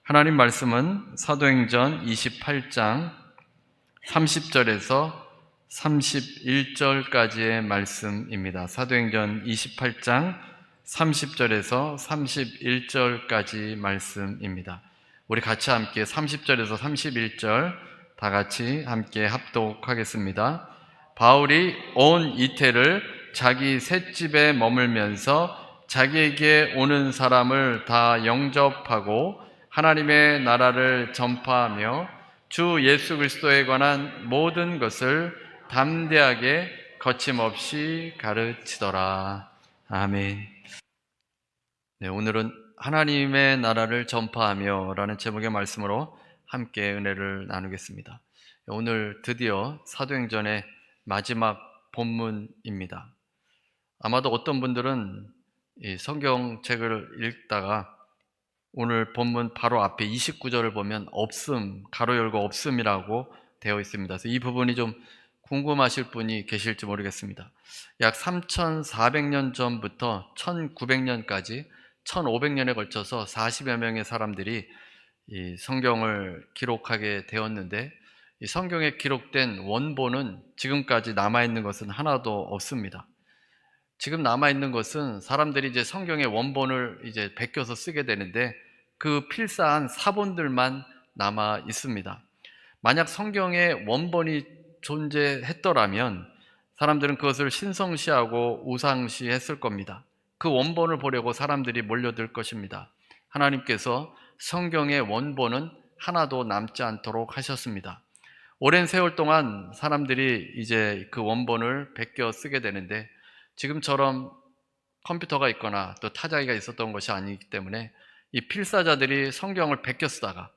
하나님 말씀은 사도행전 28장 30절에서 31절까지의 말씀입니다. 사도행전 28장 30절에서 31절까지 말씀입니다. 우리 같이 함께 30절에서 31절 다 같이 함께 합독하겠습니다. 바울이 온 이태를 자기 셋집에 머물면서 자기에게 오는 사람을 다 영접하고 하나님의 나라를 전파하며 주 예수 그리스도에 관한 모든 것을 담대하게 거침없이 가르치더라. 아멘. 네, 오늘은 하나님의 나라를 전파하며 라는 제목의 말씀으로 함께 은혜를 나누겠습니다. 오늘 드디어 사도행전의 마지막 본문입니다. 아마도 어떤 분들은 이 성경책을 읽다가 오늘 본문 바로 앞에 29절을 보면 없음, 가로 열고 없음이라고 되어 있습니다. 그래서 이 부분이 좀 궁금하실 분이 계실지 모르겠습니다. 약 3,400년 전부터 1,900년까지 1,500년에 걸쳐서 40여 명의 사람들이 이 성경을 기록하게 되었는데, 이 성경에 기록된 원본은 지금까지 남아있는 것은 하나도 없습니다. 지금 남아있는 것은 사람들이 이제 성경의 원본을 이제 베껴서 쓰게 되는데 그 필사한 사본들만 남아 있습니다. 만약 성경의 원본이 존재했더라면 사람들은 그것을 신성시하고 우상시했을 겁니다. 그 원본을 보려고 사람들이 몰려들 것입니다. 하나님께서 성경의 원본은 하나도 남지 않도록 하셨습니다. 오랜 세월 동안 사람들이 이제 그 원본을 베껴 쓰게 되는데 지금처럼 컴퓨터가 있거나 또 타자기가 있었던 것이 아니기 때문에 이 필사자들이 성경을 베껴 쓰다가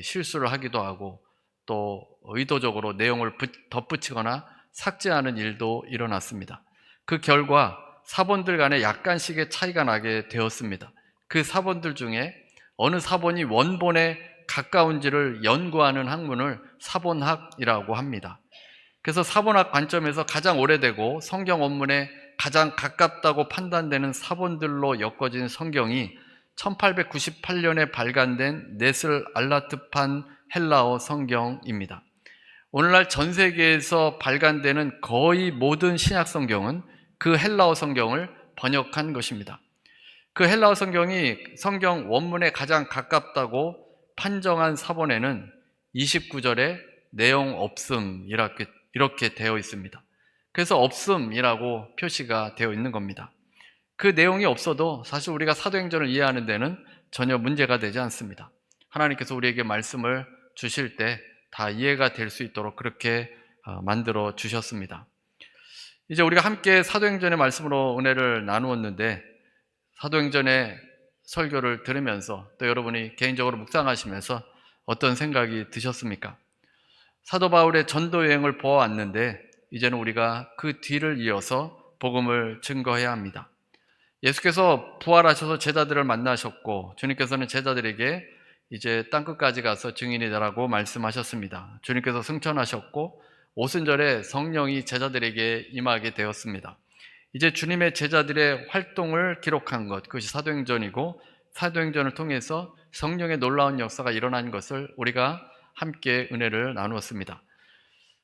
실수를 하기도 하고 또 의도적으로 내용을 덧붙이거나 삭제하는 일도 일어났습니다. 그 결과 사본들 간에 약간씩의 차이가 나게 되었습니다. 그 사본들 중에 어느 사본이 원본에 가까운지를 연구하는 학문을 사본학이라고 합니다. 그래서 사본학 관점에서 가장 오래되고 성경 원문에 가장 가깝다고 판단되는 사본들로 엮어진 성경이 1898년에 발간된 네슬 알라트판 헬라어 성경입니다. 오늘날 전 세계에서 발간되는 거의 모든 신약 성경은 그 헬라어 성경을 번역한 것입니다. 그 헬라어 성경이 성경 원문에 가장 가깝다고 판정한 사본에는 29절에 내용 없음 이렇게 되어 있습니다. 그래서 없음이라고 표시가 되어 있는 겁니다. 그 내용이 없어도 사실 우리가 사도행전을 이해하는 데는 전혀 문제가 되지 않습니다. 하나님께서 우리에게 말씀을 주실 때 다 이해가 될 수 있도록 그렇게 만들어 주셨습니다. 이제 우리가 함께 사도행전의 말씀으로 은혜를 나누었는데, 사도행전의 설교를 들으면서 또 여러분이 개인적으로 묵상하시면서 어떤 생각이 드셨습니까? 사도 바울의 전도 여행을 보아왔는데 이제는 우리가 그 뒤를 이어서 복음을 증거해야 합니다. 예수께서 부활하셔서 제자들을 만나셨고 주님께서는 제자들에게 이제 땅끝까지 가서 증인이 되라고 말씀하셨습니다. 주님께서 승천하셨고 오순절에 성령이 제자들에게 임하게 되었습니다. 이제 주님의 제자들의 활동을 기록한 것, 그것이 사도행전이고 사도행전을 통해서 성령의 놀라운 역사가 일어난 것을 우리가 함께 은혜를 나누었습니다.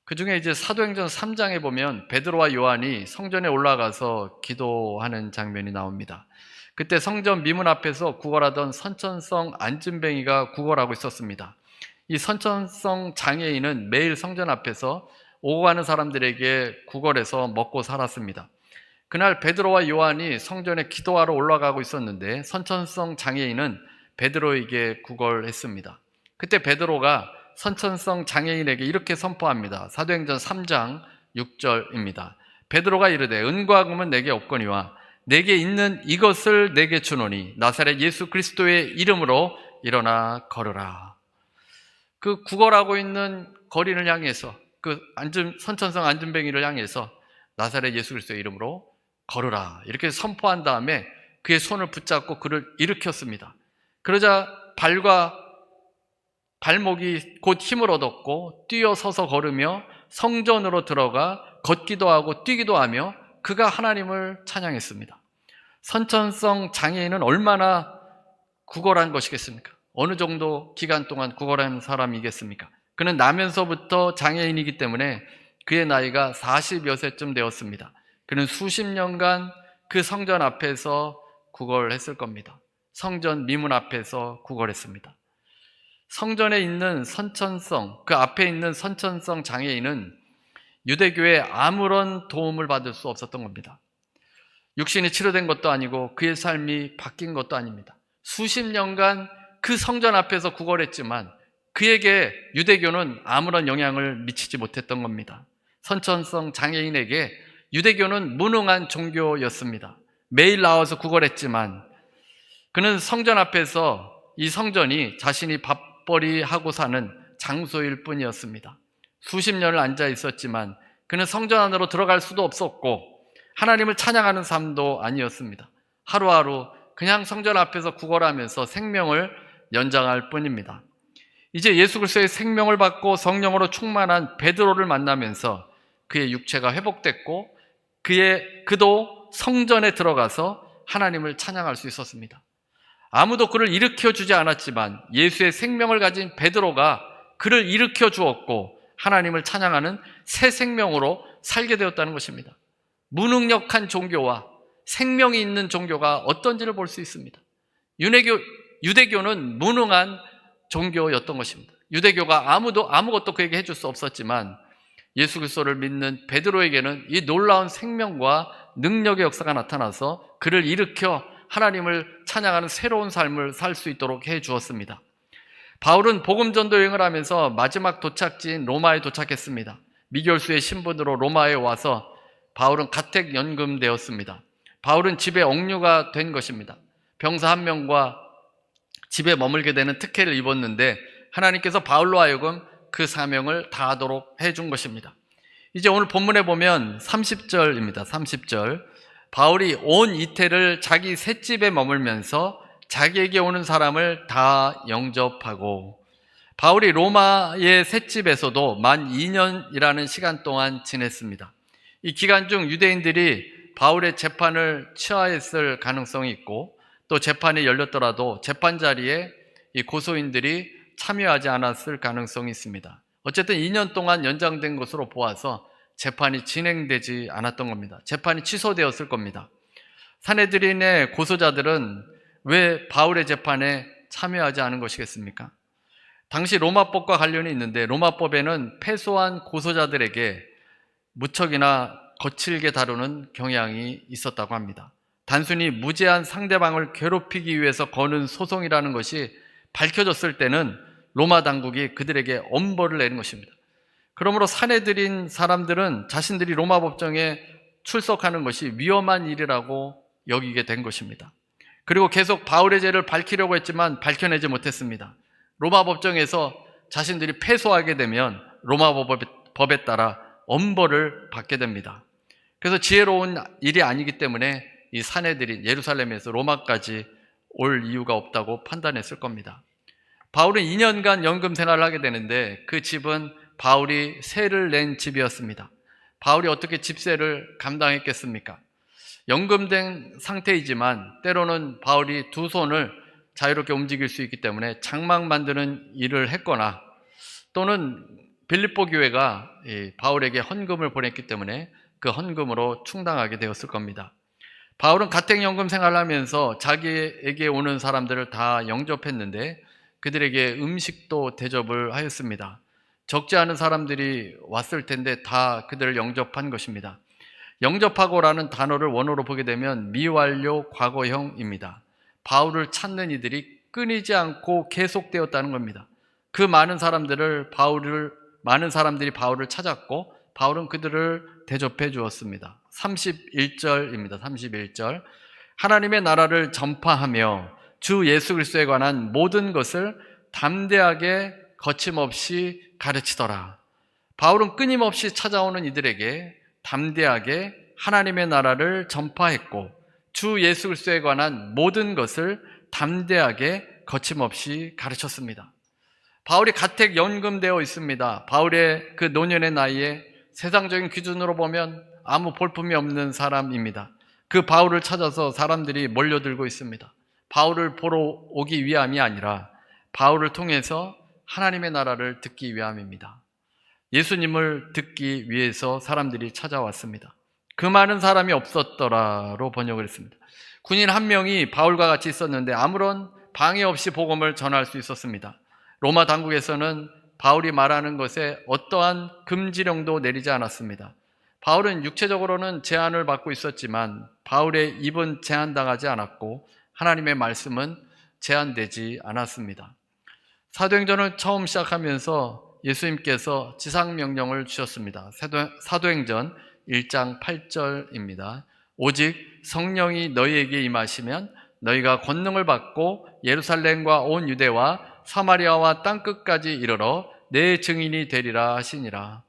그 중에 이제 사도행전 3장에 보면 베드로와 요한이 성전에 올라가서 기도하는 장면이 나옵니다. 그때 성전 미문 앞에서 구걸하던 선천성 안진뱅이가 구걸하고 있었습니다. 이 선천성 장애인은 매일 성전 앞에서 오고 가는 사람들에게 구걸해서 먹고 살았습니다. 그날 베드로와 요한이 성전에 기도하러 올라가고 있었는데 선천성 장애인은 베드로에게 구걸했습니다. 그때 베드로가 선천성 장애인에게 이렇게 선포합니다. 사도행전 3장 6절입니다. 베드로가 이르되 은과 금은 내게 없거니와 내게 있는 이것을 내게 주노니 나사렛 예수 그리스도의 이름으로 일어나 걸으라. 그 구걸하고 있는 거린을 향해서, 그 선천성 안진뱅이를 향해서 나사렛 예수 그리스도의 이름으로 걸으라 이렇게 선포한 다음에 그의 손을 붙잡고 그를 일으켰습니다. 그러자 발과 발목이 곧 힘을 얻었고 뛰어서서 걸으며 성전으로 들어가 걷기도 하고 뛰기도 하며 그가 하나님을 찬양했습니다. 선천성 장애인은 얼마나 구걸한 것이겠습니까? 어느 정도 기간 동안 구걸한 사람이겠습니까? 그는 나면서부터 장애인이기 때문에 그의 나이가 40여 세쯤 되었습니다. 그는 수십 년간 그 성전 앞에서 구걸했을 겁니다. 성전 미문 앞에서 구걸했습니다. 성전에 있는 선천성, 그 앞에 있는 선천성 장애인은 유대교에 아무런 도움을 받을 수 없었던 겁니다. 육신이 치료된 것도 아니고 그의 삶이 바뀐 것도 아닙니다. 수십 년간 그 성전 앞에서 구걸했지만 그에게 유대교는 아무런 영향을 미치지 못했던 겁니다. 선천성 장애인에게 유대교는 무능한 종교였습니다. 매일 나와서 구걸했지만 그는 성전 앞에서 이 성전이 자신이 밥벌이 하고 사는 장소일 뿐이었습니다. 수십 년을 앉아 있었지만 그는 성전 안으로 들어갈 수도 없었고 하나님을 찬양하는 삶도 아니었습니다. 하루하루 그냥 성전 앞에서 구걸하면서 생명을 연장할 뿐입니다. 이제 예수 그리스도의 생명을 받고 성령으로 충만한 베드로를 만나면서 그의 육체가 회복됐고 그도 성전에 들어가서 하나님을 찬양할 수 있었습니다. 아무도 그를 일으켜 주지 않았지만 예수의 생명을 가진 베드로가 그를 일으켜 주었고 하나님을 찬양하는 새 생명으로 살게 되었다는 것입니다. 무능력한 종교와 생명이 있는 종교가 어떤지를 볼 수 있습니다. 유대교는 무능한 종교였던 것입니다. 유대교가 아무것도 그에게 해줄 수 없었지만 예수 그리스도를 믿는 베드로에게는 이 놀라운 생명과 능력의 역사가 나타나서 그를 일으켜 하나님을 찬양하는 새로운 삶을 살 수 있도록 해 주었습니다. 바울은 복음전도 여행을 하면서 마지막 도착지인 로마에 도착했습니다. 미결수의 신분으로 로마에 와서 바울은 가택 연금되었습니다. 바울은 집에 억류가 된 것입니다. 병사 한 명과 집에 머물게 되는 특혜를 입었는데 하나님께서 바울로 하여금 그 사명을 다하도록 해준 것입니다. 이제 오늘 본문에 보면 30절입니다. 30절. 바울이 온 이태를 자기 셋집에 머물면서 자기에게 오는 사람을 다 영접하고, 바울이 로마의 셋집에서도 만 2년이라는 시간 동안 지냈습니다. 이 기간 중 유대인들이 바울의 재판을 취하했을 가능성이 있고 또 재판이 열렸더라도 재판 자리에 이 고소인들이 참여하지 않았을 가능성이 있습니다. 어쨌든 2년 동안 연장된 것으로 보아서 재판이 진행되지 않았던 겁니다. 재판이 취소되었을 겁니다. 산헤드린의 고소자들은 왜 바울의 재판에 참여하지 않은 것이겠습니까? 당시 로마법과 관련이 있는데 로마법에는 패소한 고소자들에게 무척이나 거칠게 다루는 경향이 있었다고 합니다. 단순히 무죄한 상대방을 괴롭히기 위해서 거는 소송이라는 것이 밝혀졌을 때는 로마 당국이 그들에게 엄벌을 내는 것입니다. 그러므로 산헤드린 사람들은 자신들이 로마 법정에 출석하는 것이 위험한 일이라고 여기게 된 것입니다. 그리고 계속 바울의 죄를 밝히려고 했지만 밝혀내지 못했습니다. 로마 법정에서 자신들이 패소하게 되면 로마 법에 따라 엄벌을 받게 됩니다. 그래서 지혜로운 일이 아니기 때문에 이 산헤드린 예루살렘에서 로마까지 올 이유가 없다고 판단했을 겁니다. 바울은 2년간 연금 생활을 하게 되는데 그 집은 바울이 세를 낸 집이었습니다. 바울이 어떻게 집세를 감당했겠습니까? 연금된 상태이지만 때로는 바울이 두 손을 자유롭게 움직일 수 있기 때문에 장막 만드는 일을 했거나 또는 빌립보 교회가 바울에게 헌금을 보냈기 때문에 그 헌금으로 충당하게 되었을 겁니다. 바울은 가택연금 생활을 하면서 자기에게 오는 사람들을 다 영접했는데 그들에게 음식도 대접을 하였습니다. 적지 않은 사람들이 왔을 텐데 다 그들을 영접한 것입니다. 영접하고라는 단어를 원어로 보게 되면 미완료 과거형입니다. 바울을 찾는 이들이 끊이지 않고 계속되었다는 겁니다. 그 많은 사람들이 바울을 찾았고 바울은 그들을 대접해 주었습니다. 31절입니다. 31절. 하나님의 나라를 전파하며 주 예수 그리스도에 관한 모든 것을 담대하게 거침없이 가르치더라. 바울은 끊임없이 찾아오는 이들에게 담대하게 하나님의 나라를 전파했고 주 예수 그리스도에 관한 모든 것을 담대하게 거침없이 가르쳤습니다. 바울이 가택 연금되어 있습니다. 바울의 그 노년의 나이에 세상적인 기준으로 보면 아무 볼품이 없는 사람입니다. 그 바울을 찾아서 사람들이 몰려들고 있습니다. 바울을 보러 오기 위함이 아니라 바울을 통해서 하나님의 나라를 듣기 위함입니다. 예수님을 듣기 위해서 사람들이 찾아왔습니다. 그 많은 사람이 없었더라로 번역을 했습니다. 군인 한 명이 바울과 같이 있었는데 아무런 방해 없이 복음을 전할 수 있었습니다. 로마 당국에서는 바울이 말하는 것에 어떠한 금지령도 내리지 않았습니다. 바울은 육체적으로는 제한을 받고 있었지만 바울의 입은 제한당하지 않았고 하나님의 말씀은 제한되지 않았습니다. 사도행전을 처음 시작하면서 예수님께서 지상명령을 주셨습니다. 사도행전 1장 8절입니다. 오직 성령이 너희에게 임하시면 너희가 권능을 받고 예루살렘과 온 유대와 사마리아와 땅끝까지 이르러 내 증인이 되리라 하시니라.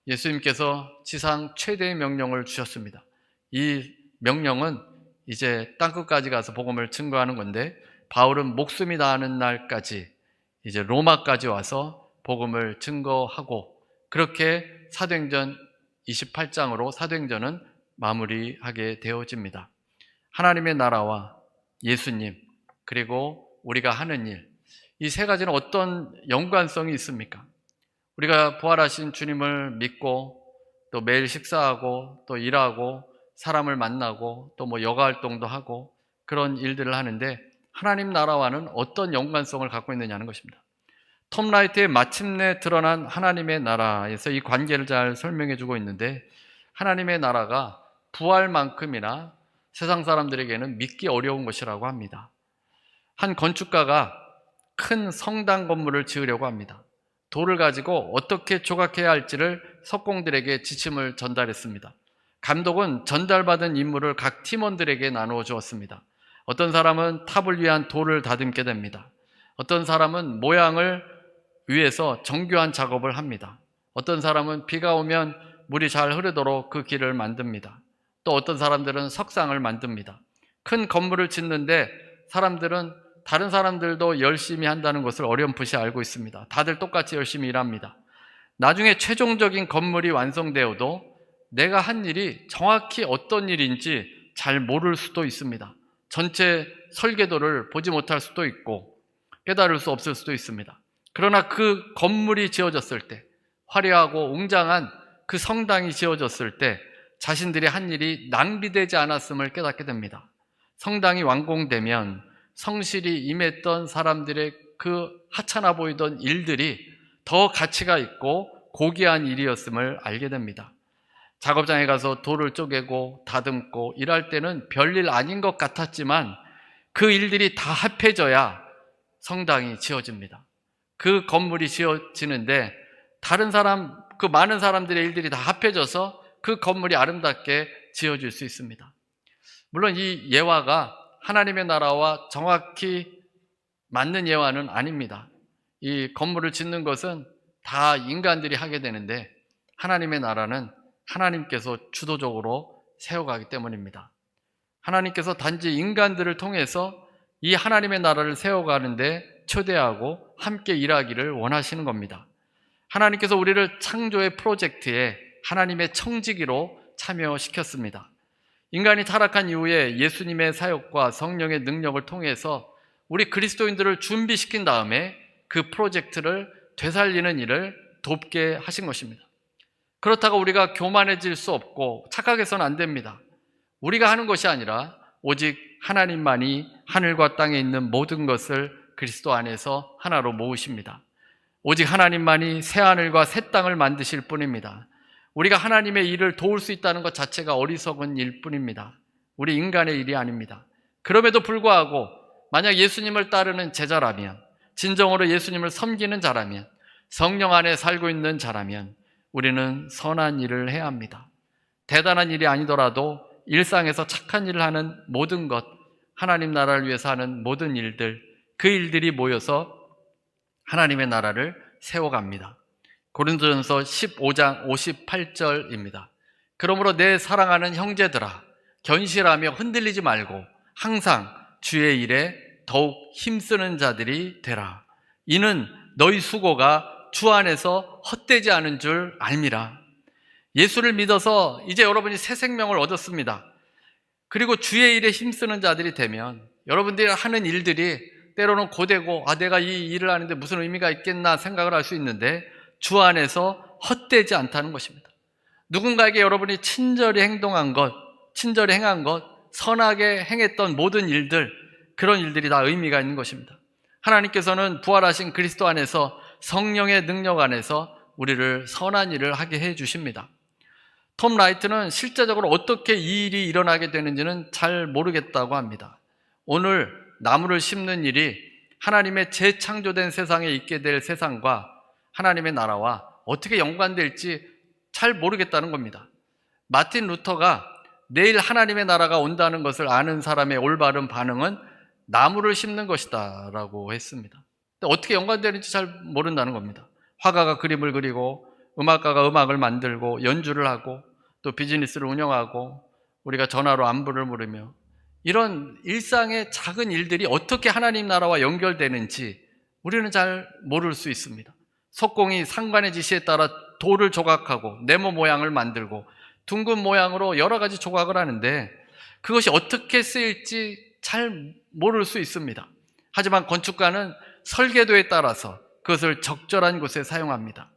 예수님께서 지상 최대의 명령을 주셨습니다. 이 명령은 이제 땅끝까지 가서 복음을 증거하는 건데 바울은 목숨이 다하는 날까지 이제 로마까지 와서 복음을 증거하고 그렇게 사도행전 28장으로 사도행전은 마무리하게 되어집니다. 하나님의 나라와 예수님 그리고 우리가 하는 일, 이 세 가지는 어떤 연관성이 있습니까? 우리가 부활하신 주님을 믿고 또 매일 식사하고 또 일하고 사람을 만나고 또 뭐 여가 활동도 하고 그런 일들을 하는데 하나님 나라와는 어떤 연관성을 갖고 있느냐는 것입니다. 톰 라이트의 마침내 드러난 하나님의 나라에서 이 관계를 잘 설명해 주고 있는데 하나님의 나라가 부활만큼이나 세상 사람들에게는 믿기 어려운 것이라고 합니다. 한 건축가가 큰 성당 건물을 지으려고 합니다. 돌을 가지고 어떻게 조각해야 할지를 석공들에게 지침을 전달했습니다. 감독은 전달받은 임무를 각 팀원들에게 나누어 주었습니다. 어떤 사람은 탑을 위한 돌을 다듬게 됩니다. 어떤 사람은 모양을 위해서 정교한 작업을 합니다. 어떤 사람은 비가 오면 물이 잘 흐르도록 그 길을 만듭니다. 또 어떤 사람들은 석상을 만듭니다. 큰 건물을 짓는데 사람들은 다른 사람들도 열심히 한다는 것을 어렴풋이 알고 있습니다. 다들 똑같이 열심히 일합니다. 나중에 최종적인 건물이 완성되어도 내가 한 일이 정확히 어떤 일인지 잘 모를 수도 있습니다. 전체 설계도를 보지 못할 수도 있고 깨달을 수 없을 수도 있습니다. 그러나 그 건물이 지어졌을 때, 화려하고 웅장한 그 성당이 지어졌을 때 자신들이 한 일이 낭비되지 않았음을 깨닫게 됩니다. 성당이 완공되면 성실히 임했던 사람들의 그 하찮아 보이던 일들이 더 가치가 있고 고귀한 일이었음을 알게 됩니다. 작업장에 가서 돌을 쪼개고 다듬고 일할 때는 별일 아닌 것 같았지만 그 일들이 다 합해져야 성당이 지어집니다. 그 건물이 지어지는데 그 많은 사람들의 일들이 다 합해져서 그 건물이 아름답게 지어질 수 있습니다. 물론 이 예화가 하나님의 나라와 정확히 맞는 예화는 아닙니다. 이 건물을 짓는 것은 다 인간들이 하게 되는데 하나님의 나라는 하나님께서 주도적으로 세워가기 때문입니다. 하나님께서 단지 인간들을 통해서 이 하나님의 나라를 세워가는데 초대하고 함께 일하기를 원하시는 겁니다. 하나님께서 우리를 창조의 프로젝트에 하나님의 청지기로 참여시켰습니다. 인간이 타락한 이후에 예수님의 사역과 성령의 능력을 통해서 우리 그리스도인들을 준비시킨 다음에 그 프로젝트를 되살리는 일을 돕게 하신 것입니다. 그렇다고 우리가 교만해질 수 없고 착각해서는 안 됩니다. 우리가 하는 것이 아니라 오직 하나님만이 하늘과 땅에 있는 모든 것을 그리스도 안에서 하나로 모으십니다. 오직 하나님만이 새하늘과 새 땅을 만드실 뿐입니다. 우리가 하나님의 일을 도울 수 있다는 것 자체가 어리석은 일 뿐입니다. 우리 인간의 일이 아닙니다. 그럼에도 불구하고 만약 예수님을 따르는 제자라면, 진정으로 예수님을 섬기는 자라면, 성령 안에 살고 있는 자라면 우리는 선한 일을 해야 합니다. 대단한 일이 아니더라도 일상에서 착한 일을 하는 모든 것, 하나님 나라를 위해서 하는 모든 일들, 그 일들이 모여서 하나님의 나라를 세워갑니다. 고린도전서 15장 58절입니다. 그러므로 내 사랑하는 형제들아, 견실하며 흔들리지 말고 항상 주의 일에 더욱 힘쓰는 자들이 되라. 이는 너희 수고가 주 안에서 헛되지 않은 줄 알미라. 예수를 믿어서 이제 여러분이 새 생명을 얻었습니다. 그리고 주의 일에 힘쓰는 자들이 되면 여러분들이 하는 일들이 때로는 고되고 내가 이 일을 하는데 무슨 의미가 있겠나 생각을 할 수 있는데 주 안에서 헛되지 않다는 것입니다. 누군가에게 여러분이 친절히 행동한 것, 친절히 행한 것, 선하게 행했던 모든 일들, 그런 일들이 다 의미가 있는 것입니다. 하나님께서는 부활하신 그리스도 안에서 성령의 능력 안에서 우리를 선한 일을 하게 해 주십니다. 톰 라이트는 실제적으로 어떻게 이 일이 일어나게 되는지는 잘 모르겠다고 합니다. 오늘 나무를 심는 일이 하나님의 재창조된 세상에 있게 될 세상과 하나님의 나라와 어떻게 연관될지 잘 모르겠다는 겁니다. 마틴 루터가 내일 하나님의 나라가 온다는 것을 아는 사람의 올바른 반응은 나무를 심는 것이다 라고 했습니다. 근데 어떻게 연관되는지 잘 모른다는 겁니다. 화가가 그림을 그리고 음악가가 음악을 만들고 연주를 하고 또 비즈니스를 운영하고 우리가 전화로 안부를 물으며 이런 일상의 작은 일들이 어떻게 하나님 나라와 연결되는지 우리는 잘 모를 수 있습니다. 석공이 상관의 지시에 따라 돌을 조각하고 네모 모양을 만들고 둥근 모양으로 여러 가지 조각을 하는데 그것이 어떻게 쓰일지 잘 모를 수 있습니다. 하지만 건축가는 설계도에 따라서 그것을 적절한 곳에 사용합니다.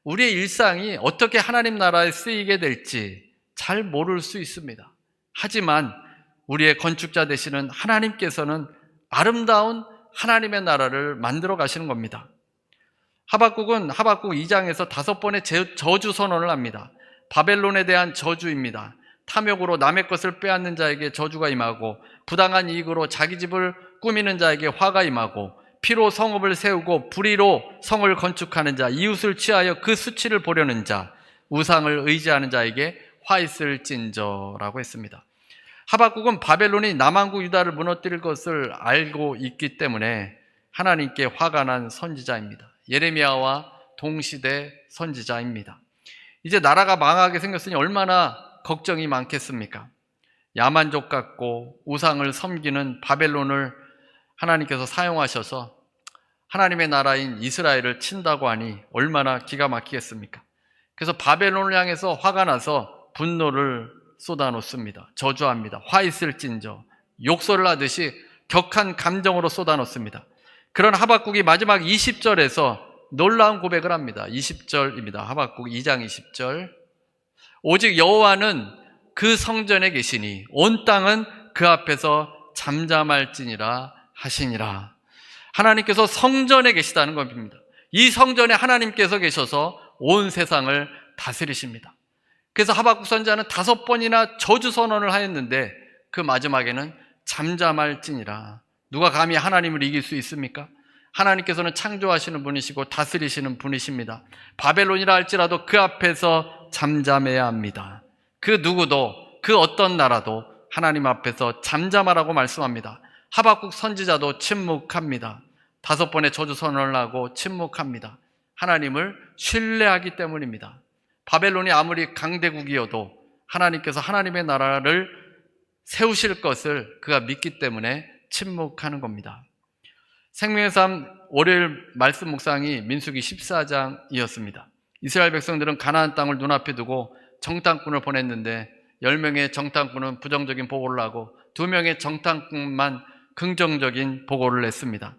우리의 일상이 어떻게 하나님 나라에 쓰이게 될지 잘 모를 수 있습니다. 하지만 우리의 건축자 되시는 하나님께서는 아름다운 하나님의 나라를 만들어 가시는 겁니다. 하박국은 하박국 2장에서 5번의 저주 선언을 합니다. 바벨론에 대한 저주입니다. 탐욕으로 남의 것을 빼앗는 자에게 저주가 임하고 부당한 이익으로 자기 집을 꾸미는 자에게 화가 임하고 피로 성읍을 세우고 불의로 성을 건축하는 자, 이웃을 취하여 그 수치를 보려는 자, 우상을 의지하는 자에게 화 있을진저라고 했습니다. 하박국은 바벨론이 남한국 유다를 무너뜨릴 것을 알고 있기 때문에 하나님께 화가 난 선지자입니다. 예레미야와 동시대 선지자입니다. 이제 나라가 망하게 생겼으니 얼마나 걱정이 많겠습니까? 야만족 같고 우상을 섬기는 바벨론을 하나님께서 사용하셔서 하나님의 나라인 이스라엘을 친다고 하니 얼마나 기가 막히겠습니까? 그래서 바벨론을 향해서 화가 나서 분노를 쏟아놓습니다. 저주합니다. 화 있을진저, 욕설을 하듯이 격한 감정으로 쏟아놓습니다. 그런 하박국이 마지막 20절에서 놀라운 고백을 합니다. 20절입니다. 하박국 2장 20절. 오직 여호와는 그 성전에 계시니 온 땅은 그 앞에서 잠잠할지니라 하시니라. 하나님께서 성전에 계시다는 겁니다. 이 성전에 하나님께서 계셔서 온 세상을 다스리십니다. 그래서 하박국 선지자는 5번이나 저주 선언을 하였는데 그 마지막에는 잠잠할지니라. 누가 감히 하나님을 이길 수 있습니까? 하나님께서는 창조하시는 분이시고 다스리시는 분이십니다. 바벨론이라 할지라도 그 앞에서 잠잠해야 합니다. 그 누구도 그 어떤 나라도 하나님 앞에서 잠잠하라고 말씀합니다. 하박국 선지자도 침묵합니다. 5번의 저주 선언을 하고 침묵합니다. 하나님을 신뢰하기 때문입니다. 바벨론이 아무리 강대국이어도 하나님께서 하나님의 나라를 세우실 것을 그가 믿기 때문에 침묵하는 겁니다. 생명의 삶 월요일 말씀 묵상이 민수기 14장이었습니다. 이스라엘 백성들은 가나안 땅을 눈앞에 두고 정탐꾼을 보냈는데 10명의 정탐꾼은 부정적인 보고를 하고 2명의 정탐꾼만 긍정적인 보고를 냈습니다.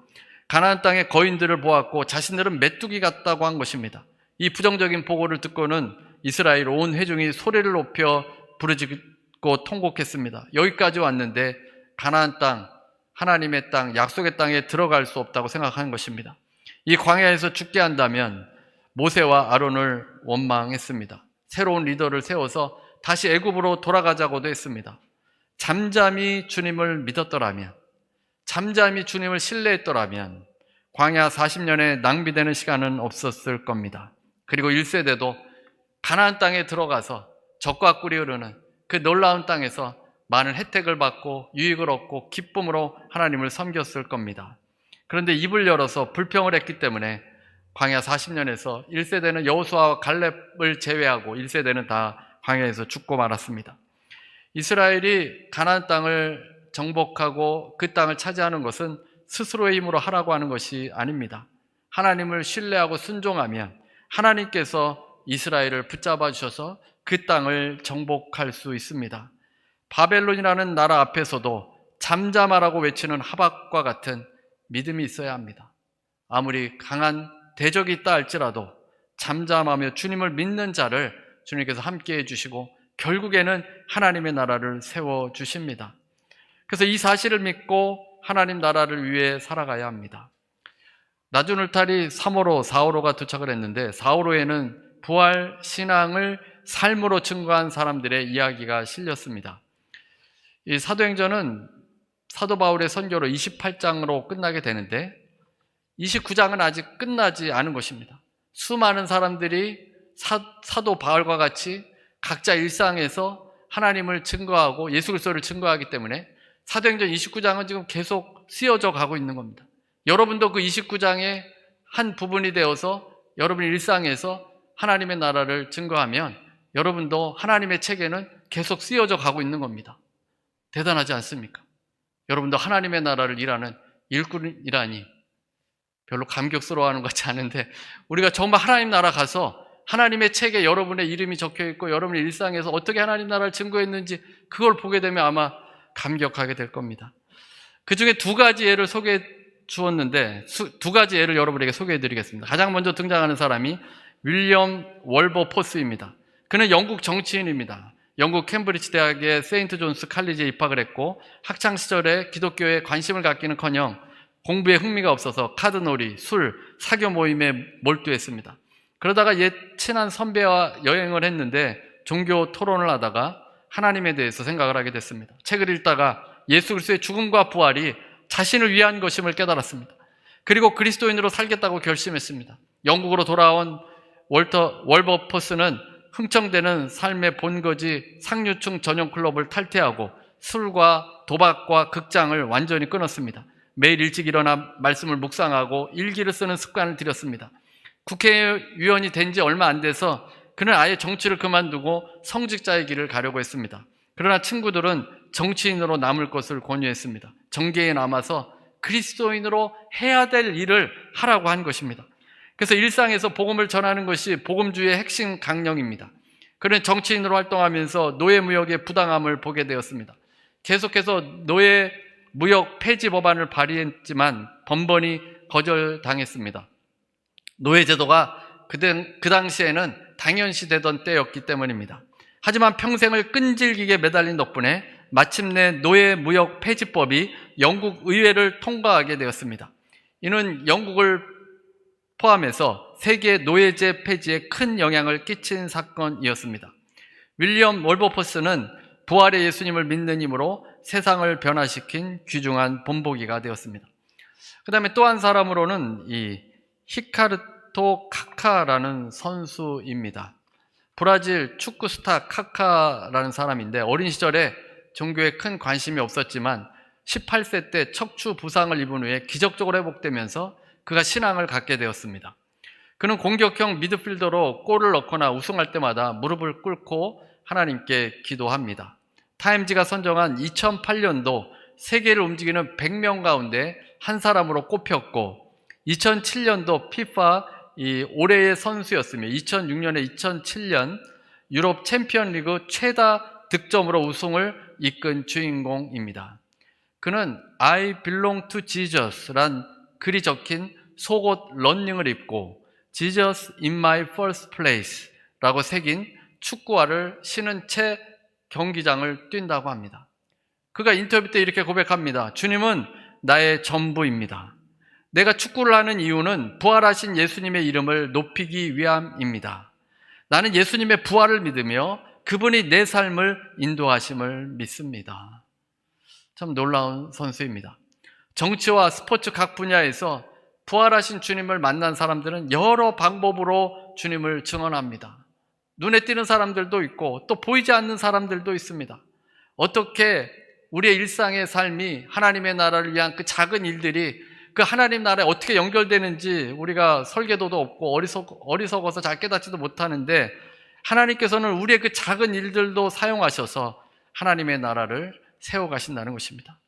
가나안 땅의 거인들을 보았고 자신들은 메뚜기 같다고 한 것입니다. 이 부정적인 보고를 듣고는 이스라엘 온 회중이 소리를 높여 부르짖고 통곡했습니다. 여기까지 왔는데 가나안 땅, 하나님의 땅, 약속의 땅에 들어갈 수 없다고 생각하는 것입니다. 이 광야에서 죽게 한다면 모세와 아론을 원망했습니다. 새로운 리더를 세워서 다시 애굽으로 돌아가자고도 했습니다. 잠잠히 주님을 믿었더라면, 잠잠히 주님을 신뢰했더라면 광야 40년에 낭비되는 시간은 없었을 겁니다. 그리고 1세대도 가나안 땅에 들어가서 젖과 꿀이 흐르는 그 놀라운 땅에서 많은 혜택을 받고 유익을 얻고 기쁨으로 하나님을 섬겼을 겁니다. 그런데 입을 열어서 불평을 했기 때문에 광야 40년에서 1세대는 여호수아와 갈렙을 제외하고 1세대는 다 광야에서 죽고 말았습니다. 이스라엘이 가나안 땅을 정복하고 그 땅을 차지하는 것은 스스로의 힘으로 하라고 하는 것이 아닙니다. 하나님을 신뢰하고 순종하면 하나님께서 이스라엘을 붙잡아 주셔서 그 땅을 정복할 수 있습니다. 바벨론이라는 나라 앞에서도 잠잠하라고 외치는 하박과 같은 믿음이 있어야 합니다. 아무리 강한 대적이 있다 할지라도 잠잠하며 주님을 믿는 자를 주님께서 함께 해주시고 결국에는 하나님의 나라를 세워주십니다. 그래서 이 사실을 믿고 하나님 나라를 위해 살아가야 합니다. 나주늘탈이 3호로 4호로가 도착을 했는데 4호로에는 부활 신앙을 삶으로 증거한 사람들의 이야기가 실렸습니다. 이 사도행전은 사도 바울의 선교로 28장으로 끝나게 되는데 29장은 아직 끝나지 않은 것입니다. 수많은 사람들이 사도 바울과 같이 각자 일상에서 하나님을 증거하고 예수 그리스도를 증거하기 때문에 사도행전 29장은 지금 계속 쓰여져 가고 있는 겁니다. 여러분도 그 29장의 한 부분이 되어서 여러분의 일상에서 하나님의 나라를 증거하면 여러분도 하나님의 책에는 계속 쓰여져 가고 있는 겁니다. 대단하지 않습니까? 여러분도 하나님의 나라를 일하는 일꾼이라니 별로 감격스러워하는 것 같지 않은데 우리가 정말 하나님 나라 가서 하나님의 책에 여러분의 이름이 적혀있고 여러분의 일상에서 어떻게 하나님 나라를 증거했는지 그걸 보게 되면 아마 감격하게 될 겁니다. 그 중에 두 가지 예를 소개해 주었는데 두 가지 예를 여러분에게 소개해 드리겠습니다. 가장 먼저 등장하는 사람이 윌리엄 월버포스입니다. 그는 영국 정치인입니다. 영국 캠브리지 대학의 세인트 존스 칼리지에 입학을 했고 학창시절에 기독교에 관심을 갖기는커녕 공부에 흥미가 없어서 카드놀이, 술, 사교 모임에 몰두했습니다. 그러다가 옛 친한 선배와 여행을 했는데 종교 토론을 하다가 하나님에 대해서 생각을 하게 됐습니다. 책을 읽다가 예수 그리스도의 죽음과 부활이 자신을 위한 것임을 깨달았습니다. 그리고 그리스도인으로 살겠다고 결심했습니다. 영국으로 돌아온 월버포스는 흥청대는 삶의 본거지 상류층 전용 클럽을 탈퇴하고 술과 도박과 극장을 완전히 끊었습니다. 매일 일찍 일어나 말씀을 묵상하고 일기를 쓰는 습관을 들였습니다. 국회의원이 된 지 얼마 안 돼서 그는 아예 정치를 그만두고 성직자의 길을 가려고 했습니다. 그러나 친구들은 정치인으로 남을 것을 권유했습니다. 정계에 남아서 그리스도인으로 해야 될 일을 하라고 한 것입니다. 그래서 일상에서 복음을 전하는 것이 복음주의의 핵심 강령입니다. 그는 정치인으로 활동하면서 노예무역의 부당함을 보게 되었습니다. 계속해서 노예무역 폐지 법안을 발의했지만 번번이 거절당했습니다. 노예제도가 그 당시에는 당연시되던 때였기 때문입니다. 하지만 평생을 끈질기게 매달린 덕분에 마침내 노예무역 폐지법이 영국 의회를 통과하게 되었습니다. 이는 영국을 포함해서 세계 노예제 폐지에 큰 영향을 끼친 사건이었습니다. 윌리엄 월버포스는 부활의 예수님을 믿는 힘으로 세상을 변화시킨 귀중한 본보기가 되었습니다. 그 다음에 또 한 사람으로는 이 히카르토 카카라는 선수입니다. 브라질 축구 스타 카카라는 사람인데 어린 시절에 종교에 큰 관심이 없었지만 18세 때 척추 부상을 입은 후에 기적적으로 회복되면서 그가 신앙을 갖게 되었습니다. 그는 공격형 미드필더로 골을 넣거나 우승할 때마다 무릎을 꿇고 하나님께 기도합니다. 타임지가 선정한 2008년도 세계를 움직이는 100명 가운데 한 사람으로 꼽혔고 2007년도 피파 올해의 선수였으며 2006년에 2007년 유럽 챔피언리그 최다 득점으로 우승을 이끈 주인공입니다. 그는 I belong to Jesus란 글이 적힌 속옷 러닝을 입고 Jesus in my first place 라고 새긴 축구화를 신은 채 경기장을 뛴다고 합니다. 그가 인터뷰 때 이렇게 고백합니다. 주님은 나의 전부입니다. 내가 축구를 하는 이유는 부활하신 예수님의 이름을 높이기 위함입니다. 나는 예수님의 부활을 믿으며 그분이 내 삶을 인도하심을 믿습니다. 참 놀라운 선수입니다. 정치와 스포츠 각 분야에서 부활하신 주님을 만난 사람들은 여러 방법으로 주님을 증언합니다. 눈에 띄는 사람들도 있고 또 보이지 않는 사람들도 있습니다. 어떻게 우리의 일상의 삶이 하나님의 나라를 위한 그 작은 일들이 그 하나님 나라에 어떻게 연결되는지 우리가 설계도도 없고 어리석어서 잘 깨닫지도 못하는데 하나님께서는 우리의 그 작은 일들도 사용하셔서 하나님의 나라를 세워가신다는 것입니다.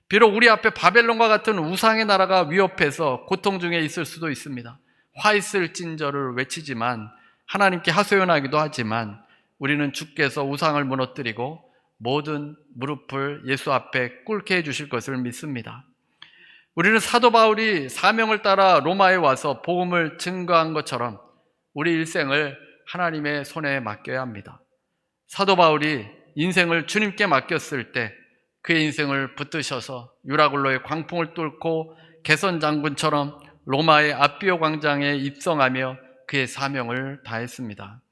비록 우리 앞에 바벨론과 같은 우상의 나라가 위협해서 고통 중에 있을 수도 있습니다. 화 있을 찐저를 외치지만 하나님께 하소연하기도 하지만 우리는 주께서 우상을 무너뜨리고 모든 무릎을 예수 앞에 꿇게 해주실 것을 믿습니다. 우리는 사도 바울이 사명을 따라 로마에 와서 복음을 증거한 것처럼 우리 일생을 하나님의 손에 맡겨야 합니다. 사도 바울이 인생을 주님께 맡겼을 때 그의 인생을 붙드셔서 유라굴로의 광풍을 뚫고 개선 장군처럼 로마의 아비오 광장에 입성하며 그의 사명을 다했습니다.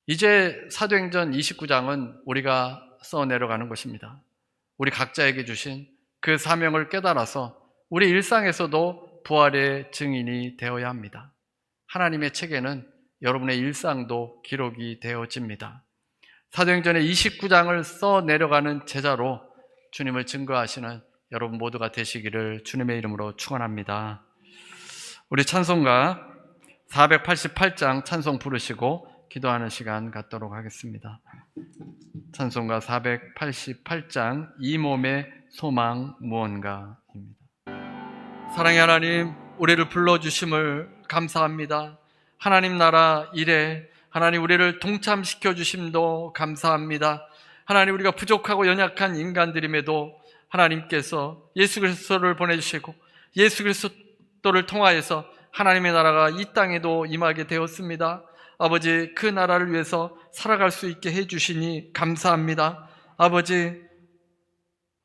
이제 사도행전 29장은 우리가 써내려가는 것입니다. 우리 각자에게 주신 그 사명을 깨달아서 우리 일상에서도 부활의 증인이 되어야 합니다. 하나님의 책에는 여러분의 일상도 기록이 되어집니다. 사도행전의 29장을 써내려가는 제자로 주님을 증거하시는 여러분 모두가 되시기를 주님의 이름으로 축원합니다. 우리 찬송가 488장 찬송 부르시고 기도하는 시간 갖도록 하겠습니다. 찬송가 488장 이 몸의 소망 무언가입니다. 사랑의 하나님, 우리를 불러주심을 감사합니다. 하나님 나라 일에 하나님 우리를 동참시켜 주심도 감사합니다. 하나님 우리가 부족하고 연약한 인간들임에도 하나님께서 예수 그리스도를 보내주시고 예수 그리스도를 통하여서 하나님의 나라가 이 땅에도 임하게 되었습니다. 아버지, 그 나라를 위해서 살아갈 수 있게 해주시니 감사합니다. 아버지,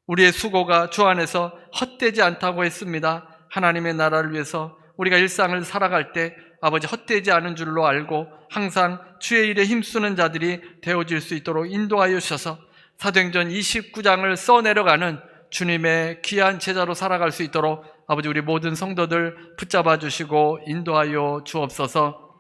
우리의 수고가 주 안에서 헛되지 않다고 했습니다. 하나님의 나라를 위해서 우리가 일상을 살아갈 때 아버지 헛되지 않은 줄로 알고 항상 주의 일에 힘쓰는 자들이 되어질 수 있도록 인도하여 주셔서 사도행전 29장을 써내려가는 주님의 귀한 제자로 살아갈 수 있도록 아버지 우리 모든 성도들 붙잡아 주시고 인도하여 주옵소서.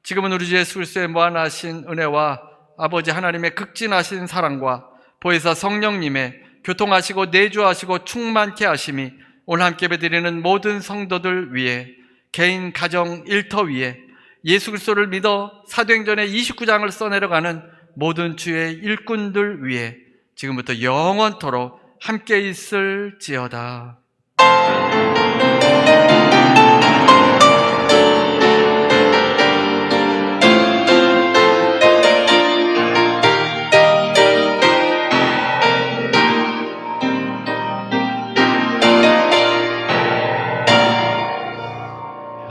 지금은 우리 주 예수 그리스도의 무한하신 은혜와 아버지 하나님의 극진하신 사랑과 보혜사 성령님의 교통하시고 내주하시고 충만케 하심이 오늘 함께 예배드리는 모든 성도들 위해 개인 가정 일터 위에 예수 그리스도를 믿어 사도행전의 29장을 써내려가는 모든 주의 일꾼들 위해 지금부터 영원토록 함께 있을지어다.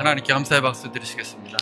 하나님께 감사의 박수 드리시겠습니다.